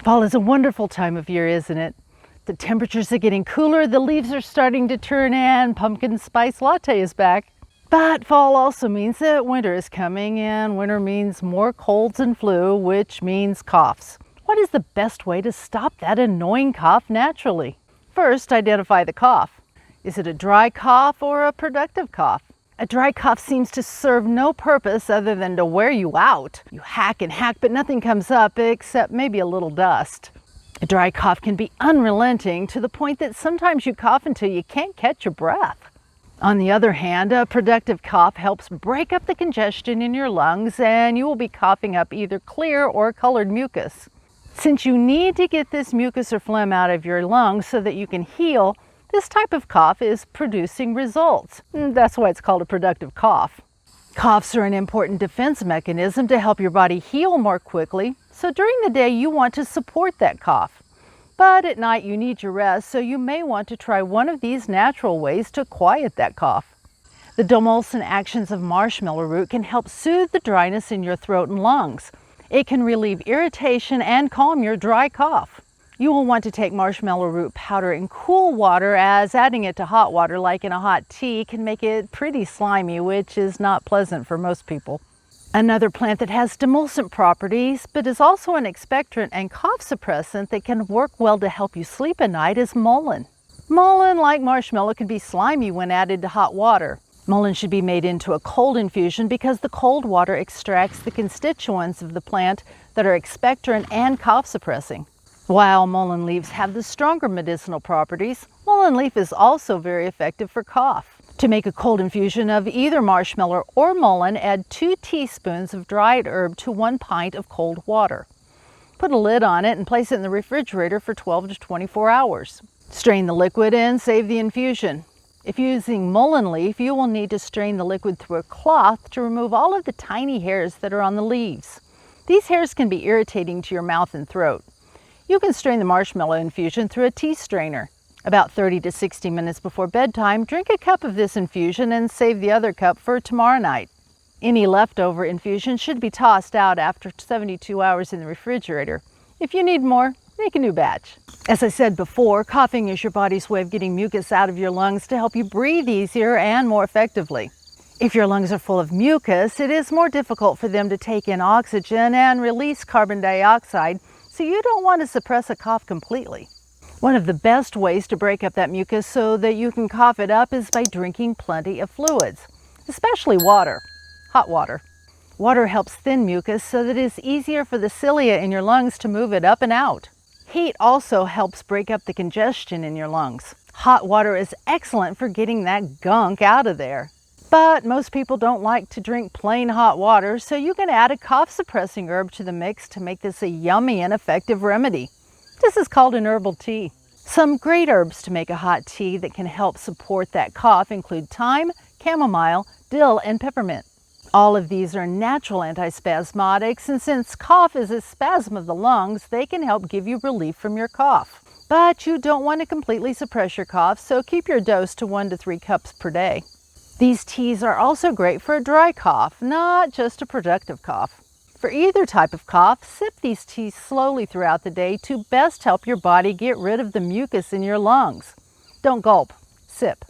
Fall is a wonderful time of year, isn't it? The temperatures are getting cooler, the leaves are starting to turn, and pumpkin spice latte is back. But fall also means that winter is coming, and winter means more colds and flu, which means coughs. What is the best way to stop that annoying cough naturally? First, identify the cough. Is it a dry cough or a productive cough? A dry cough seems to serve no purpose other than to wear you out. You hack and hack, but nothing comes up except maybe a little dust. A dry cough can be unrelenting to the point that sometimes you cough until you can't catch your breath. On the other hand, a productive cough helps break up the congestion in your lungs, and you will be coughing up either clear or colored mucus. Since you need to get this mucus or phlegm out of your lungs so that you can heal, this type of cough is producing results. That's why it's called a productive cough. Coughs are an important defense mechanism to help your body heal more quickly, so during the day you want to support that cough. But at night you need your rest, so you may want to try one of these natural ways to quiet that cough. The demulcent actions of marshmallow root can help soothe the dryness in your throat and lungs. It can relieve irritation and calm your dry cough. You will want to take marshmallow root powder in cool water, as adding it to hot water like in a hot tea can make it pretty slimy, which is not pleasant for most people. Another plant that has demulcent properties but is also an expectorant and cough suppressant that can work well to help you sleep at night is mullein. Mullein, like marshmallow, can be slimy when added to hot water. Mullein should be made into a cold infusion because the cold water extracts the constituents of the plant that are expectorant and cough suppressing. While mullein leaves have the stronger medicinal properties, mullein leaf is also very effective for cough. To make a cold infusion of either marshmallow or mullein, add 2 teaspoons of dried herb to 1 pint of cold water. Put a lid on it and place it in the refrigerator for 12 to 24 hours. Strain the liquid and save the infusion. If using mullein leaf, you will need to strain the liquid through a cloth to remove all of the tiny hairs that are on the leaves. These hairs can be irritating to your mouth and throat. You can strain the marshmallow infusion through a tea strainer. About 30 to 60 minutes before bedtime, drink a cup of this infusion and save the other cup for tomorrow night. Any leftover infusion should be tossed out after 72 hours in the refrigerator. If you need more, make a new batch. As I said before, coughing is your body's way of getting mucus out of your lungs to help you breathe easier and more effectively. If your lungs are full of mucus, it is more difficult for them to take in oxygen and release carbon dioxide, so you don't want to suppress a cough completely. One of the best ways to break up that mucus so that you can cough it up is by drinking plenty of fluids, especially water, hot water. Water helps thin mucus so that it is easier for the cilia in your lungs to move it up and out. Heat also helps break up the congestion in your lungs. Hot water is excellent for getting that gunk out of there. But most people don't like to drink plain hot water, so you can add a cough-suppressing herb to the mix to make this a yummy and effective remedy. This is called an herbal tea. Some great herbs to make a hot tea that can help support that cough include thyme, chamomile, dill, and peppermint. All of these are natural antispasmodics, and since cough is a spasm of the lungs, they can help give you relief from your cough. But you don't want to completely suppress your cough, so keep your dose to 1 to 3 cups per day. These teas are also great for a dry cough, not just a productive cough. For either type of cough, sip these teas slowly throughout the day to best help your body get rid of the mucus in your lungs. Don't gulp, sip.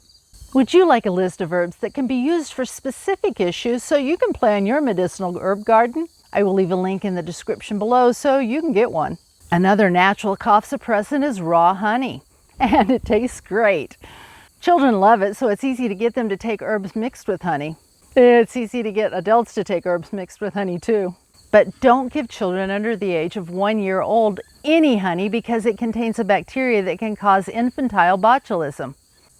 Would you like a list of herbs that can be used for specific issues so you can plan your medicinal herb garden? I will leave a link in the description below so you can get one. Another natural cough suppressant is raw honey, and it tastes great. Children love it, so it's easy to get them to take herbs mixed with honey. It's easy to get adults to take herbs mixed with honey too. But don't give children under the age of 1 year old any honey because it contains a bacteria that can cause infantile botulism.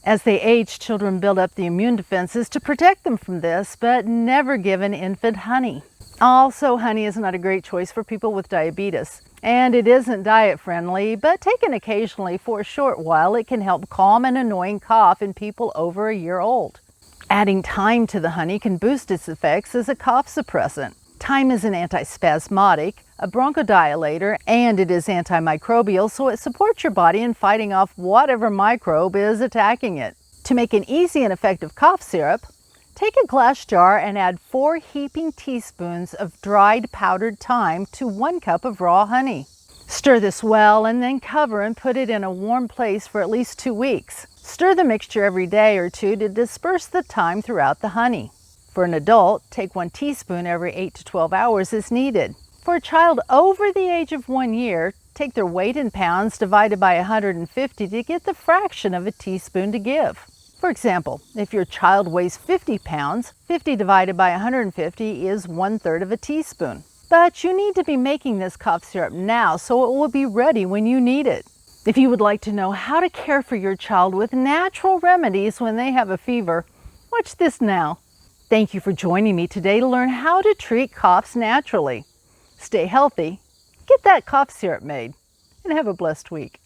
As they age, children build up the immune defenses to protect them from this, but never give an infant honey. Also, honey is not a great choice for people with diabetes. And it isn't diet friendly, but taken occasionally for a short while, it can help calm an annoying cough in people over 1 year old. Adding thyme to the honey can boost its effects as a cough suppressant. Thyme is an antispasmodic, a bronchodilator, and it is antimicrobial, so it supports your body in fighting off whatever microbe is attacking it. To make an easy and effective cough syrup, take a glass jar and add 4 heaping teaspoons of dried powdered thyme to 1 cup of raw honey. Stir this well and then cover and put it in a warm place for at least 2 weeks. Stir the mixture every day or two to disperse the thyme throughout the honey. For an adult, take 1 teaspoon every 8 to 12 hours as needed. For a child over the age of 1 year, take their weight in pounds divided by 150 to get the fraction of a teaspoon to give. For example, if your child weighs 50 pounds, 50 divided by 150 is 1/3 of a teaspoon. But you need to be making this cough syrup now so it will be ready when you need it. If you would like to know how to care for your child with natural remedies when they have a fever, watch this now. Thank you for joining me today to learn how to treat coughs naturally. Stay healthy, get that cough syrup made, and have a blessed week.